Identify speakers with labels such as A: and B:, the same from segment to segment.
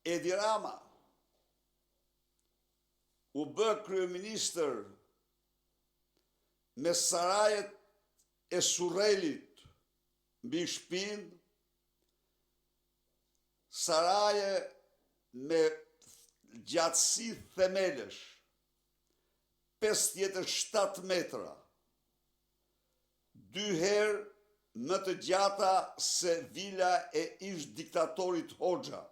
A: Edi Rama u bë kryeministër me sarajet e Surrelit mbi shtëpinë, saraje me gjatësi themelësh 57 metra, 2 herë më të gjata se vila e ish diktatorit Hoxha,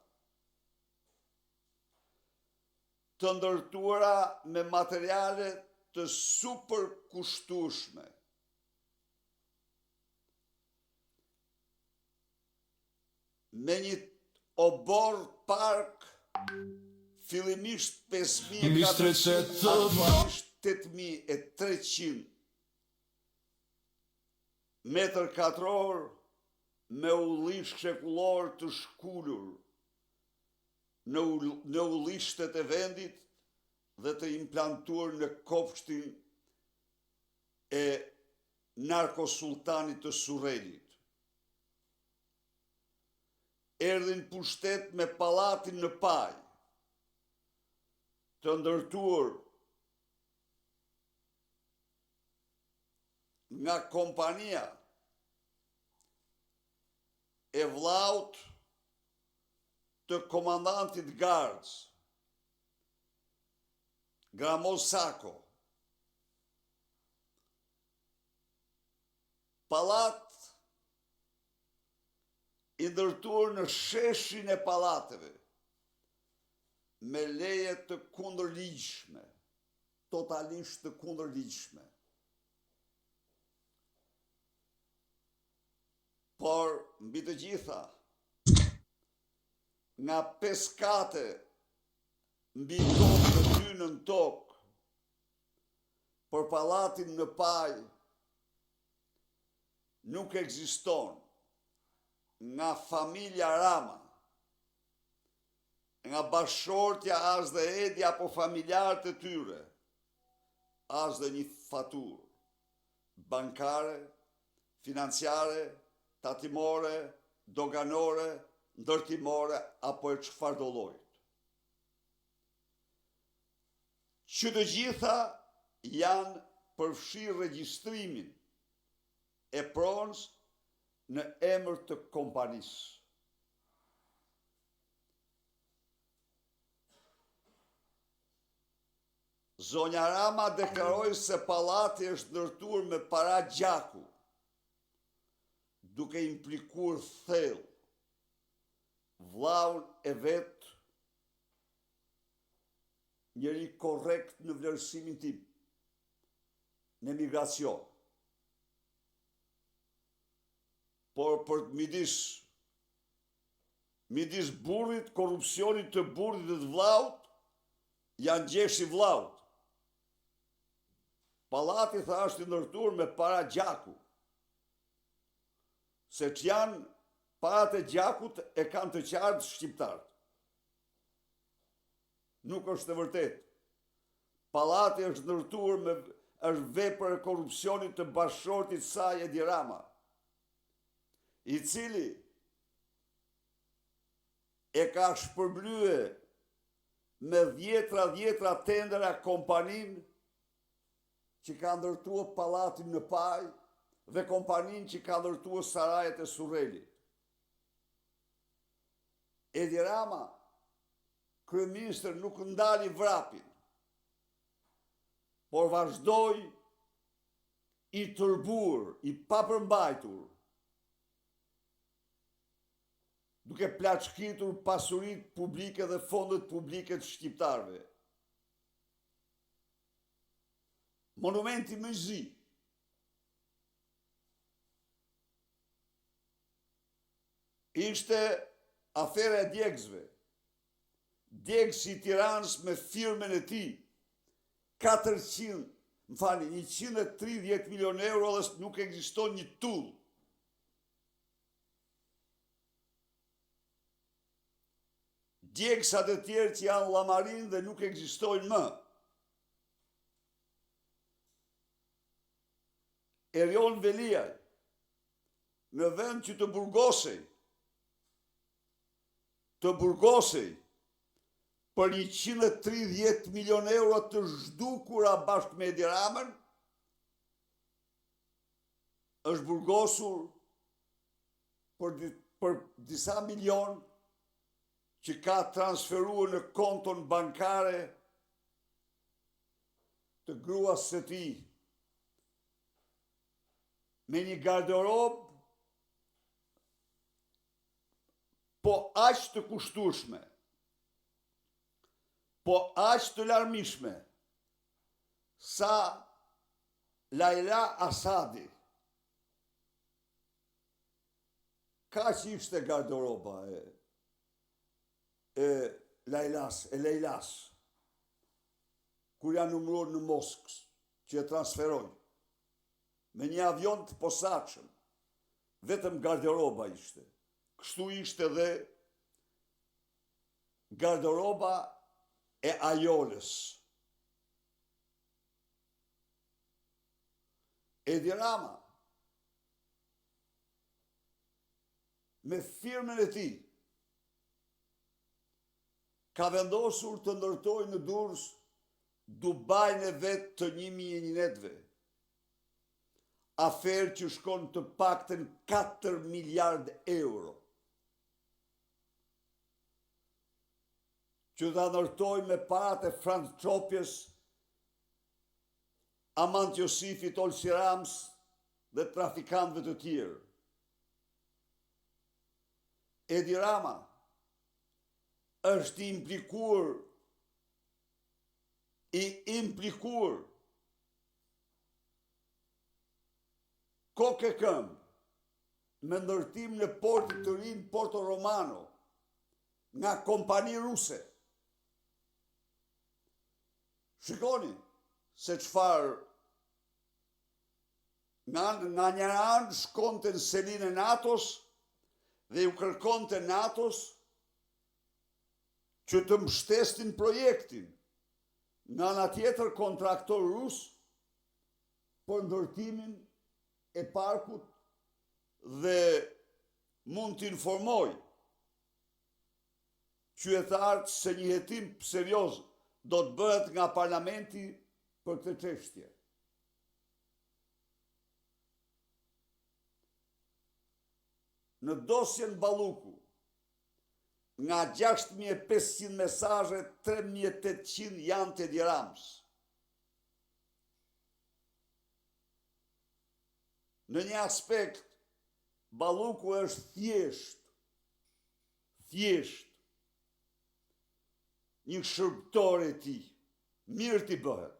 A: të ndërtuara me materiale të super kushtueshme. Me një obor park fillimisht 5.400, aktualisht 8.300 metër katror, me ullish shekullor të shkullur në ullishtet e vendit dhe të implantuar në kopshtin e narkosultanit të Surrelit. Erdhin pushtet me pallatin në Paj, të ndërtuar nga kompania e vllaut të komandantit Gardës, Gramosako. Pallat i ndërtuar në sheshin e pallateve, me leje të kundërligjshme, totalisht të kundërligjshme. Por, mbi të gjitha, nga 5 kate mbi tokë të hynën tokë, për pallatin në Paj nuk ekziston, nga familja Rama, nga bashortja as dhe Edi apo familjarët e tyre, as dhe një faturë bankare, financiare, tatimore, doganore, ndërtimore apo e çfarë do llojit. Që të gjitha janë përfshirë regjistrimin e pronës në emër të kompanisë. Zonja Rama deklaroi se pallati është ndërtuar me para gjaku, duke implikuar thellë vllaun e vet, njëri korrekt në vlerësimin tim, në emigracion. Por për midis burrit, korrupsionit të burrit dhe të vllaut, janë gjeshi vllaut. Pallati tha është i ndërtuar me para gjaku, se që janë parat e gjakut e kanë të qartë shqiptarët. Nuk është e vërtet. Pallati është ndërtuar është vepër e korrupsionit të bashortit saj Edi Rama, i cili e ka shpërblye me dhjetra tendera kompanin që ka ndërtuar pallatin në Paj dhe kompanin që ka ndërtuar sarajet e Surrelit. Edi Rama, kryeministër, nuk ndali vrapin, por vazhdoi i tërbur, i papërmbajtur, duke plaçkitur pasuritë publike dhe fondet publike të shqiptarëve. Monumenti më i zi ishte afera e djegësve. Djegësi i Tiranës me firmën e tij 130 milion euro dhe nuk ekziston një tull. Djegësat e tjerë që janë llamarin dhe nuk ekzistojnë më. Erion Veliaj, në vend që të burgosej për 130 milion euro të zhdukura bashkë me Edi Ramën, është burgosur për disa milion që ka transferuar në konton bankare të gruas së tij, me një garderob po aq të kushtueshme, po aq të larmishme, sa Laila Asadi. Kaq ishte garderoba e Leilas, kur janë numëruar në Moskë, që e transferojnë me një avion të posaçëm, vetëm garderoba ishte. Kështu ishte dhe garderoba e Ajolës. Edi Rama, me firmën e tij, ka vendosur të ndërtojë në Durrës Dubajin e vet të 1001 netëve. Aferë që shkon të paktën 4 miliard euro. Që ta ndërtoj me parat e Frans Çopjes, Amant Josifit, Olsi Rams dhe trafikantëve të tjerë. Edi Rama është implikuar kokë e këmbë me ndërtim në portin të ri Porto Romano nga kompani ruse. Shikoni se çfarë nga një anë shkonte në selinë e NATO-s dhe ju kërkonte NATO-s që të mbështesnin projektin. Nga ana tjetër kontraktor rus për ndërtimin e parkut dhe mund të informoj qytetarët se një hetim serioz do të bëhet nga parlamenti për këtë çështje. Në dosjen Balluku, nga 6500 mesazhe, 3800 janë të Edi Ramës. Në një aspekt, Balluku është thjesht një shërbëtor e tij, mirë t'i bëhet.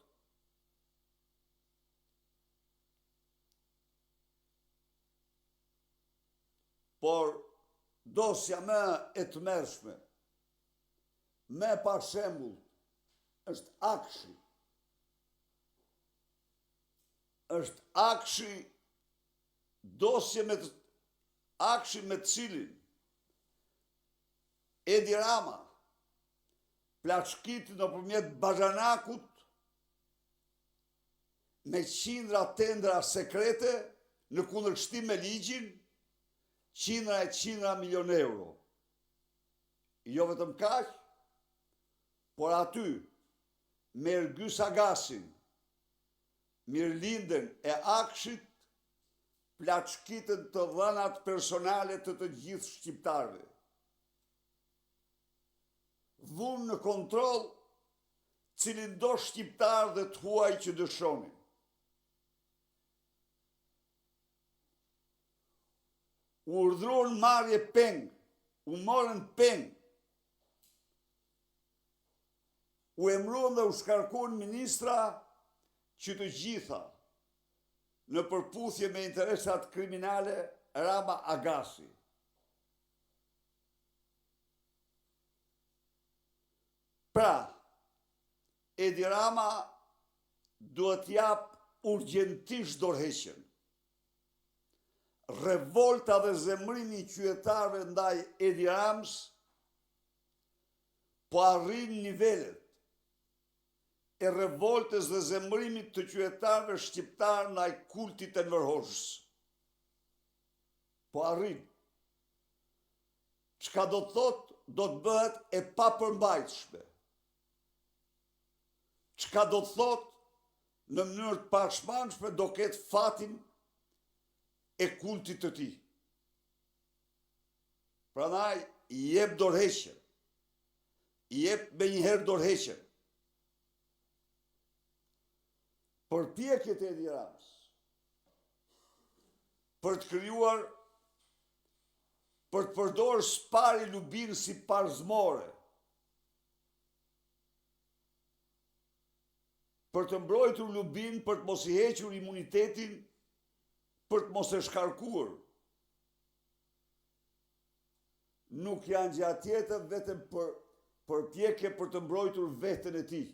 A: Por dosja më e tmerrshme, më pa shembull, është Akshi. Është Akshi, dosje me Akshi me të cilin Edi Rama plaçkiti nëpërmjet Bazhanakut me qindra tendra sekrete në kundërshtim me ligjin, qindra milion euro. Jo vetëm kaq, por aty me Ergys Agasin, mirëlindën e Akshit, plaçkitën të dhënat personale të gjithë shqiptarëve. Vunë në kontroll cilin do shqiptar dhe të huaj që dëshonin. U urdhëruan marrje peng, u morën peng, u emëruan dhe u shkarkuan ministra që të gjitha në përputhje me interesat kriminale Rama Agasi. Pra, Edi Rama duhet jap urgjentisht dorëheqjen. Revolta dhe zemrimi i qytetarëve ndaj Edi Ramës po arrin nivelet e revoltës dhe zemrimit të qytetarëve shqiptar ndaj kultit Enver Hoxhës. Po arrin. Çka do të thotë, do të bëhet e papërmbajtshme. çka do të thot në mënyrë të pashmangshme do ketë fatin e kultit të tij. Prandaj i jep dorëheqjen. I jep me njëherë dorëheqjen. Përpjekjet e Edi Ramës për të krijuar, për të përdorur Spari Lubin si parzmore, për të mbrojtur Lubin, për të mos i hequr imunitetin, për të mos e shkarkuar, nuk janë gjë tjetër vetëm përpjekje për të mbrojtur veten e tij.